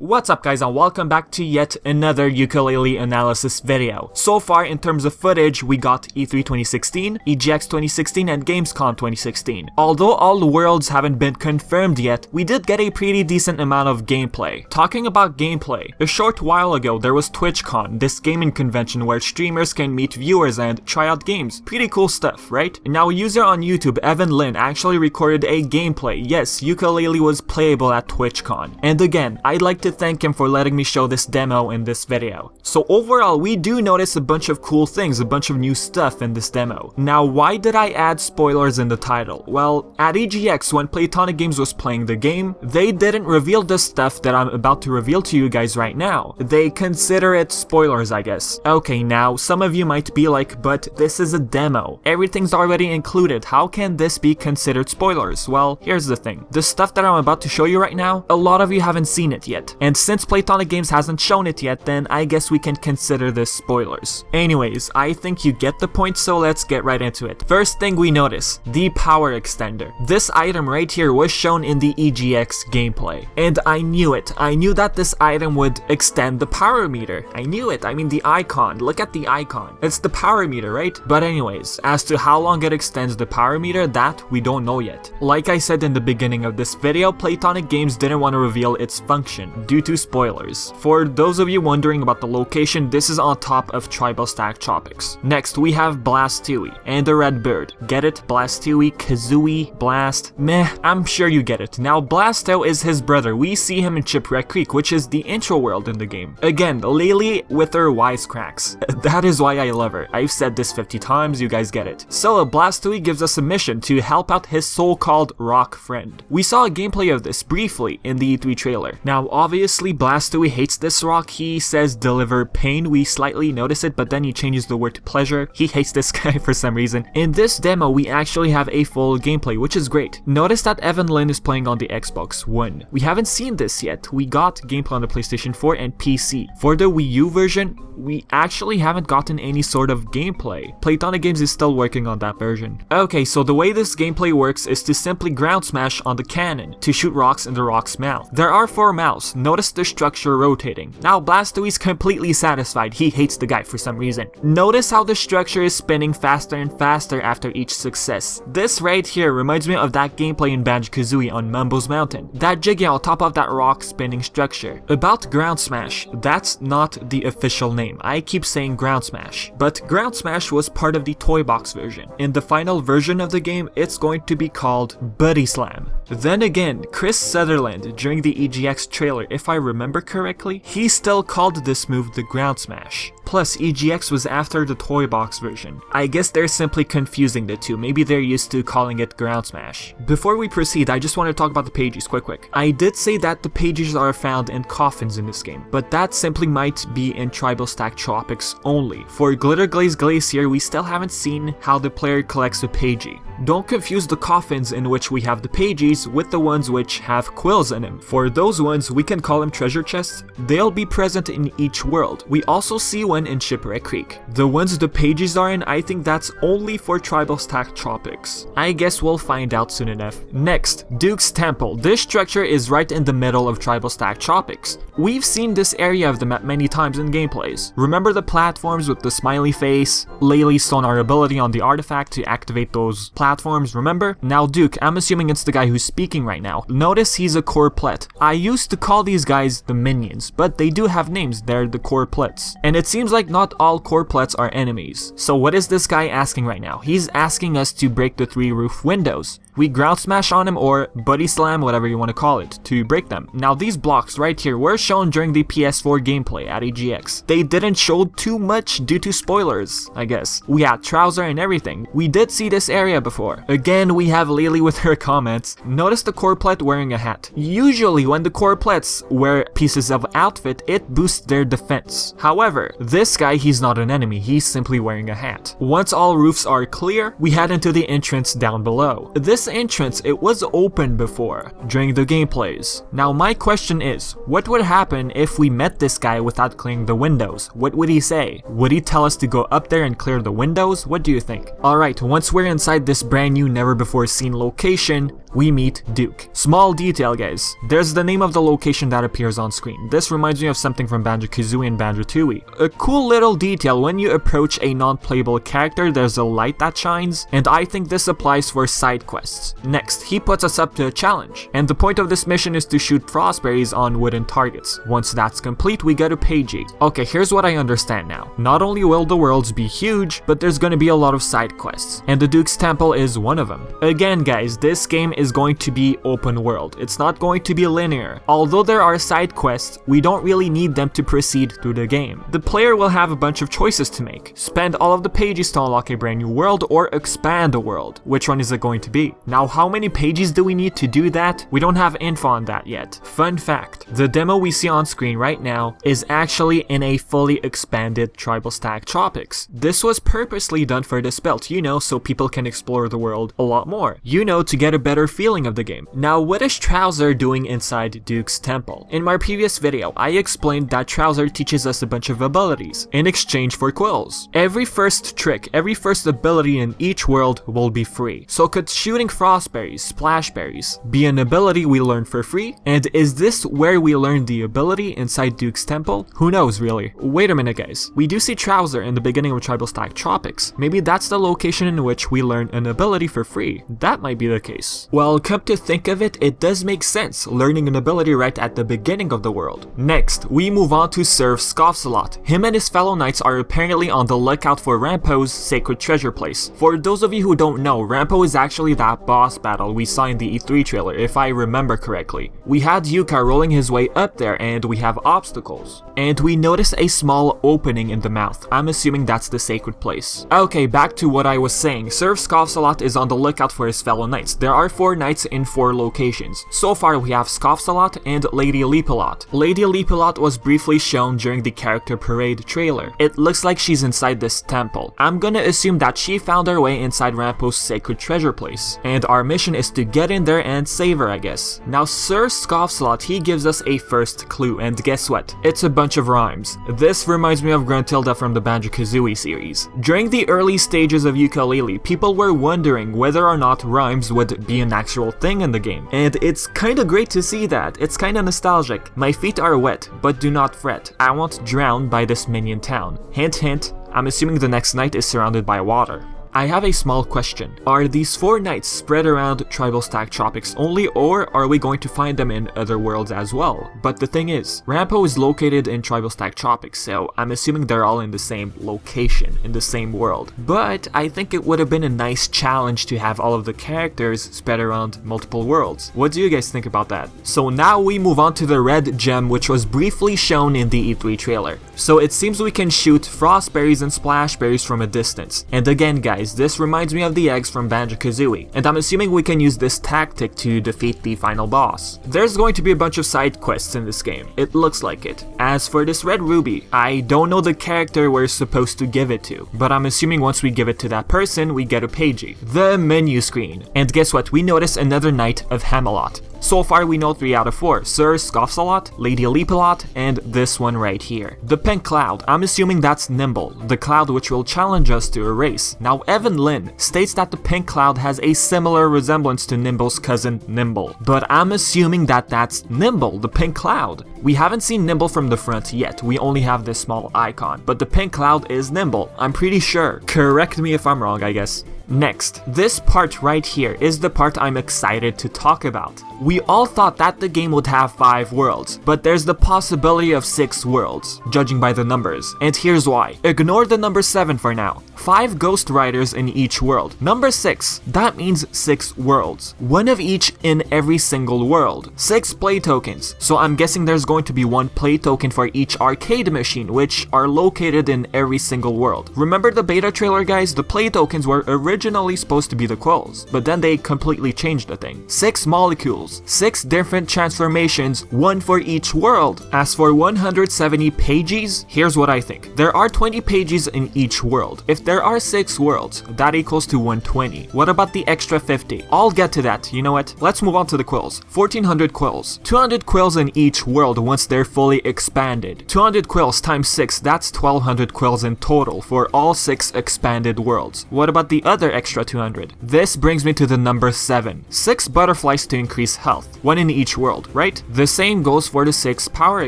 What's up guys, and welcome back to yet another Yooka-Laylee analysis video. So far in terms of footage, we got E3 2016, EGX 2016 and Gamescom 2016. Although all the worlds haven't been confirmed yet, we did get a pretty decent amount of gameplay. Talking about gameplay, a short while ago there was TwitchCon, this gaming convention where streamers can meet viewers and try out games. Pretty cool stuff, right? Now a user on YouTube, Evan Lin, actually recorded a gameplay. Yes, Yooka-Laylee was playable at TwitchCon. And again, I'd like to thank him for letting me show this demo in this video. So overall, we do notice a bunch of cool things, a bunch of new stuff in this demo. Now, why did I add spoilers in the title? Well, at EGX, when Playtonic Games was playing the game, they didn't reveal the stuff that I'm about to reveal to you guys right now. They consider it spoilers, I guess. Okay, now, some of you might be like, but this is a demo. Everything's already included. How can this be considered spoilers? Well, here's the thing. The stuff that I'm about to show you right now, a lot of you haven't seen it yet. And since Playtonic Games hasn't shown it yet, then I guess we can consider this spoilers. Anyways, I think you get the point, so let's get right into it. First thing we notice, the power extender. This item right here was shown in the EGX gameplay. And I knew it. I knew that this item would extend the power meter. I knew it. I mean the icon. Look at the icon. It's the power meter, right? But anyways, as to how long it extends the power meter, that we don't know yet. Like I said in the beginning of this video, Playtonic Games didn't want to reveal its function due to spoilers. For those of you wondering about the location, this is on top of Tribal Stack Tropics. Next, we have Blasto and the red bird. Get it? Blasto, Kazooie, Blast. Meh, I'm sure you get it. Now, Blasto is his brother. We see him in Shipwreck Creek, which is the intro world in the game. Again, Laylee with her wisecracks. That is why I love her. I've said this 50 times, you guys get it. So, Blasto gives us a mission to help out his so-called rock friend. We saw a gameplay of this briefly in the E3 trailer. Now, obviously, Blasto hates this rock. He says deliver pain. We slightly notice it, but then he changes the word to pleasure. He hates this guy for some reason. In this demo, we actually have a full gameplay, which is great. Notice that Evan Lin is playing on the Xbox One. We haven't seen this yet. We got gameplay on the PlayStation 4 and PC. For the Wii U version, we actually haven't gotten any sort of gameplay. Playtonic Games is still working on that version. Okay, so the way this gameplay works is to simply ground smash on the cannon to shoot rocks in the rock's mouth. There are 4 mouths. Notice the structure rotating. Now Blasto is completely satisfied. He hates the guy for some reason. Notice how the structure is spinning faster and faster after each success. This right here reminds me of that gameplay in Banjo-Kazooie on Mumbo's Mountain. That jiggy on top of that rock spinning structure. About ground smash, that's not the official name. I keep saying ground smash, but ground smash was part of the toy box version. In the final version of the game, it's going to be called Buddy Slam. Then again, Chris Sutherland, during the EGX trailer, if I remember correctly, he still called this move the ground smash. Plus, EGX was after the toy box version. I guess they're simply confusing the two. Maybe they're used to calling it ground smash. Before we proceed, I just want to talk about the Pagies quick. I did say that the Pagies are found in coffins in this game, but that simply might be in Tribal Stack Tropics only. For Glitter Glaze Glacier, we still haven't seen how the player collects a Pagie. Don't confuse the coffins in which we have the Pagies with the ones which have quills in them. For those ones, we can call them treasure chests. They'll be present in each world. We also see one in Shipwreck Creek. The ones the Pagies are in, I think that's only for Tribal Stack Tropics. I guess we'll find out soon enough. Next, Duke's Temple. This structure is right in the middle of Tribal Stack Tropics. We've seen this area of the map many times in gameplays. Remember the platforms with the smiley face? Laylee stole our ability on the artifact to activate those platforms, remember? Now Duke, I'm assuming it's the guy who's speaking right now. Notice he's a corplet. I used to call these guys the minions, but they do have names. They're the corplets. And it seems like not all corplets are enemies. So what is this guy asking right now? He's asking us to break the 3 roof windows. We ground smash on him or buddy slam, whatever you want to call it, to break them. Now these blocks right here were shown during the PS4 gameplay at EGX. They didn't show too much due to spoilers, I guess. We had Trouser and everything. We did see this area before. Again, we have Laylee with her comments. Notice the corplet wearing a hat. Usually when the corplets wear pieces of outfit, it boosts their defense. However, this guy, he's not an enemy. He's simply wearing a hat. Once all roofs are clear, we head into the entrance down below. This entrance, it was open before, during the gameplays. Now my question is, what would happen if we met this guy without clearing the windows? What would he say? Would he tell us to go up there and clear the windows? What do you think? Alright, once we're inside this brand new never before seen location, we meet Duke. Small detail guys, there's the name of the location that appears on screen. This reminds me of something from Banjo-Kazooie and Banjo-Tooie. A cool little detail, when you approach a non-playable character, there's a light that shines, and I think this applies for side quests. Next, he puts us up to a challenge, and the point of this mission is to shoot frostberries on wooden targets. Once that's complete, we get a Pagie. Okay, here's what I understand now. Not only will the worlds be huge, but there's gonna be a lot of side quests, and the Duke's Temple is one of them. Again guys, this game is going to be open world. It's not going to be linear. Although there are side quests, we don't really need them to proceed through the game. The player will have a bunch of choices to make. Spend all of the Pagies to unlock a brand new world, or expand a world. Which one is it going to be? Now how many Pagies do we need to do that? We don't have info on that yet. Fun fact, the demo we see on screen right now is actually in a fully expanded tribal stack tropics. This was purposely done for this build, you know, so people can explore the world a lot more. You know, to get a better feeling of the game. Now what is Trowser doing inside Duke's Temple? In my previous video, I explained that Trowser teaches us a bunch of abilities in exchange for quills. Every first trick, every first ability in each world will be free. So could shooting frostberries, splashberries, be an ability we learn for free? And is this where we learn the ability inside Duke's Temple? Who knows really? Wait a minute guys, we do see Trowser in the beginning of Tribal Stack Tropics. Maybe that's the location in which we learn an ability for free. That might be the case. Well, come to think of it, it does make sense, learning an ability right at the beginning of the world. Next, we move on to serve Scoffsalot. Him and his fellow knights are apparently on the lookout for Rampo's sacred treasure place. For those of you who don't know, Rampo is actually that boss battle we saw in the E3 trailer, if I remember correctly. We had Yooka rolling his way up there and we have obstacles. And we notice a small opening in the mouth. I'm assuming that's the sacred place. Okay, back to what I was saying. Serve Scoffsalot is on the lookout for his fellow knights. There are 4 knights in 4 locations. So far we have Scoffsalot and Lady Leapalot. Lady Leapalot was briefly shown during the character parade trailer. It looks like she's inside this temple. I'm gonna assume that she found her way inside Rampo's sacred treasure place, and our mission is to get in there and save her, I guess. Now Sir Scoffsalot, he gives us a first clue, and guess what? It's a bunch of rhymes. This reminds me of Gruntilda from the Banjo-Kazooie series. During the early stages of Yooka-Laylee, people were wondering whether or not rhymes would be an actual thing in the game, and it's kinda great to see that. It's kinda nostalgic. My feet are wet, but do not fret. I won't drown by this minion town. Hint hint, I'm assuming the next night is surrounded by water. I have a small question. Are these 4 knights spread around Tribal Stack Tropics only, or are we going to find them in other worlds as well? But the thing is, Rampo is located in Tribal Stack Tropics, so I'm assuming they're all in the same location, in the same world. But I think it would have been a nice challenge to have all of the characters spread around multiple worlds. What do you guys think about that? So now we move on to the red gem, which was briefly shown in the E3 trailer. So it seems we can shoot frostberries and splashberries from a distance. And again guys, this reminds me of the eggs from Banjo-Kazooie, and I'm assuming we can use this tactic to defeat the final boss. There's going to be a bunch of side quests in this game. It looks like it. As for this red ruby, I don't know the character we're supposed to give it to, but I'm assuming once we give it to that person, we get a Pagie. The menu screen. And guess what? We notice another Knight of Hamelot. So far we know 3 out of 4, Sir Scoffsalot, Lady Leapalot, and this one right here. The pink cloud, I'm assuming that's Nimble, the cloud which will challenge us to a race. Now Evan Lin states that the pink cloud has a similar resemblance to Nimble's cousin Nimble, but I'm assuming that that's Nimble, the pink cloud. We haven't seen Nimble from the front yet, we only have this small icon, but the pink cloud is Nimble, I'm pretty sure. Correct me if I'm wrong, I guess. Next, this part right here is the part I'm excited to talk about. We all thought that the game would have 5 worlds, but there's the possibility of 6 worlds, judging by the numbers, and here's why. Ignore the number 7 for now. 5 Ghost Riders in each world. Number 6, that means 6 worlds. 1 of each in every single world. 6 play tokens, so I'm guessing there's going to be 1 play token for each arcade machine, which are located in every single world. Remember the beta trailer guys? The play tokens were originally originally supposed to be the quills, but then they completely changed the thing. 6 molecules, 6 different transformations, 1 for each world. As for 170 Pagies, here's what I think. There are 20 Pagies in each world. If there are 6 worlds, that equals to 120. What about the extra 50? I'll get to that. You know what? Let's move on to the quills. 1400 quills. 200 quills in each world once they're fully expanded. 200 quills times 6, that's 1200 quills in total for all 6 expanded worlds. What about the other extra 200? This brings me to the number 7. 6 butterflies to increase health, 1 in each world, right? The same goes for the 6 power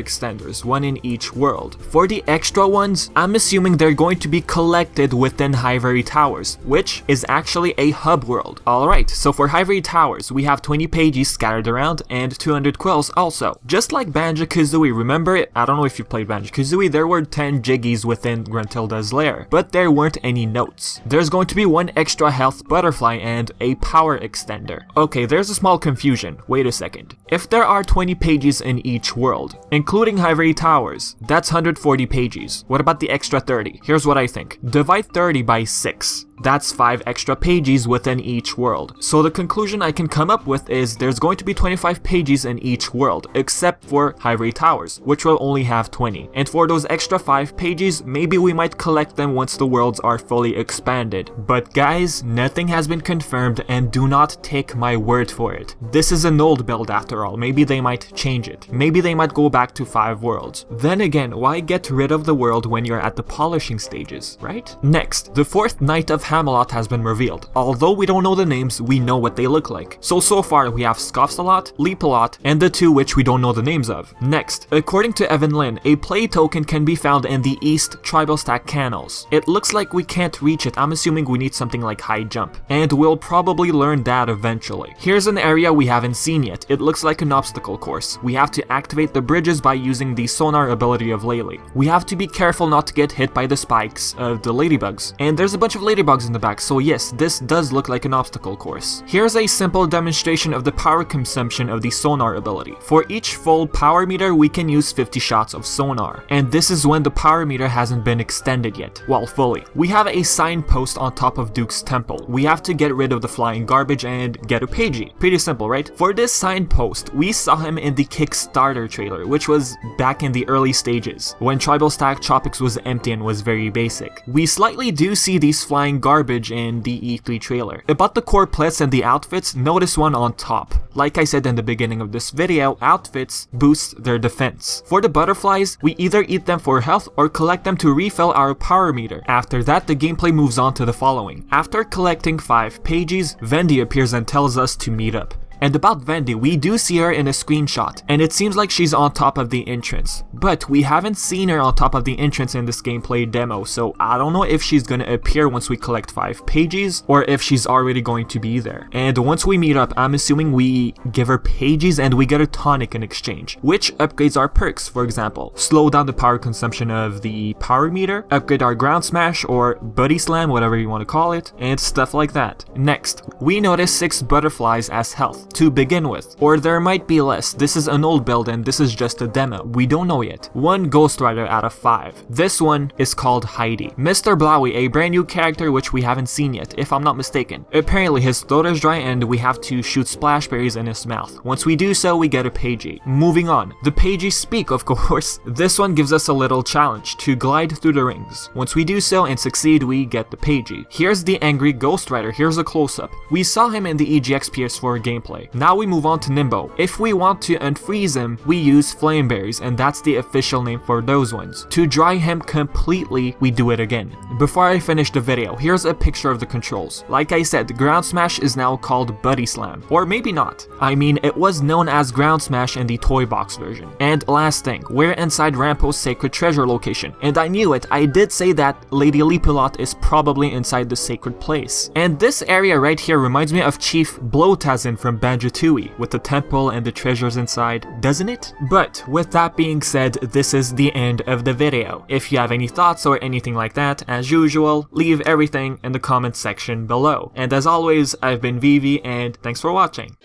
extenders, 1 in each world. For the extra ones, I'm assuming they're going to be collected within Ivory Towers, which is actually a hub world. Alright, so for Ivory Towers, we have 20 Pagies scattered around and 200 quills also. Just like Banjo-Kazooie, remember? I don't know if you played Banjo-Kazooie, there were 10 Jiggies within Gruntilda's lair, but there weren't any notes. There's going to be 1 extra health butterfly and a power extender. Okay, there's a small confusion. Wait a second. If there are 20 Pagies in each world, including Ivory Towers, that's 140 Pagies. What about the extra 30? Here's what I think. Divide 30 by 6. That's 5 extra Pagies within each world. So the conclusion I can come up with is there's going to be 25 Pagies in each world, except for Ivory Towers, which will only have 20. And for those extra 5 Pagies, maybe we might collect them once the worlds are fully expanded. But guys, nothing has been confirmed and do not take my word for it. This is an old build after all. Maybe they might change it. Maybe they might go back to 5 worlds. Then again, why get rid of the world when you're at the polishing stages, right? Next, the 4th Knight of Camelot has been revealed. Although we don't know the names, we know what they look like. So far we have Scoffsalot, Leapalot, and the 2 which we don't know the names of. Next, according to Evan Lin, a play token can be found in the East Tribal Stack Canals. It looks like we can't reach it. I'm assuming we need something like high jump, and we'll probably learn that eventually. Here's an area we haven't seen yet. It looks like an obstacle course. We have to activate the bridges by using the sonar ability of Laylee. We have to be careful not to get hit by the spikes of the ladybugs, and there's a bunch of ladybugs in the back, so yes, this does look like an obstacle course. Here's a simple demonstration of the power consumption of the sonar ability. For each full power meter, we can use 50 shots of sonar, and this is when the power meter hasn't been extended yet, well fully. We have a signpost on top of Duke's temple. We have to get rid of the flying garbage and get a Pagie. Pretty simple, right? For this signpost, we saw him in the Kickstarter trailer, which was back in the early stages, when Tribal Stack Tropics was empty and was very basic. We slightly do see these flying garbage in the E3 trailer. About the core plits and the outfits, notice one on top. Like I said in the beginning of this video, outfits boost their defense. For the butterflies, we either eat them for health or collect them to refill our power meter. After that, the gameplay moves on to the following. After collecting 5 Pagies, Vendi appears and tells us to meet up. And about Vendi, we do see her in a screenshot, and it seems like she's on top of the entrance. But we haven't seen her on top of the entrance in this gameplay demo, so I don't know if she's gonna appear once we collect 5 Pagies, or if she's already going to be there. And once we meet up, I'm assuming we give her Pagies and we get a tonic in exchange, which upgrades our perks. For example, slow down the power consumption of the power meter, upgrade our ground smash or buddy slam, whatever you want to call it, and stuff like that. Next, we notice 6 butterflies as health to begin with, or there might be less. This is an old build and this is just a demo. We don't know yet. 1 Ghost Rider out of 5. This one is called Heidi. Mr. Blowy, a brand new character which we haven't seen yet, if I'm not mistaken. Apparently his throat is dry and we have to shoot splash berries in his mouth. Once we do so, we get a Pagie. Moving on. The Pagies speak, of course. This one gives us a little challenge to glide through the rings. Once we do so and succeed, we get the Pagie. Here's the angry Ghost Rider. Here's a close-up. We saw him in the EGX PS4 gameplay. Now we move on to Nimbo. If we want to unfreeze him, we use flame berries, and that's the official name for those ones. To dry him completely, we do it again. Before I finish the video, here's a picture of the controls. Like I said, Ground Smash is now called Buddy Slam. Or maybe not. I mean, it was known as Ground Smash in the toy box version. And last thing, we're inside Rampo's sacred treasure location. And I knew it, I did say that Lady Leapalot is probably inside the sacred place. And this area right here reminds me of Chief Blotazin from Banjo-Kazooie, with the temple and the treasures inside, doesn't it? But with that being said, this is the end of the video. If you have any thoughts or anything like that, as usual, leave everything in the comment section below. And as always, I've been Vivi, and thanks for watching.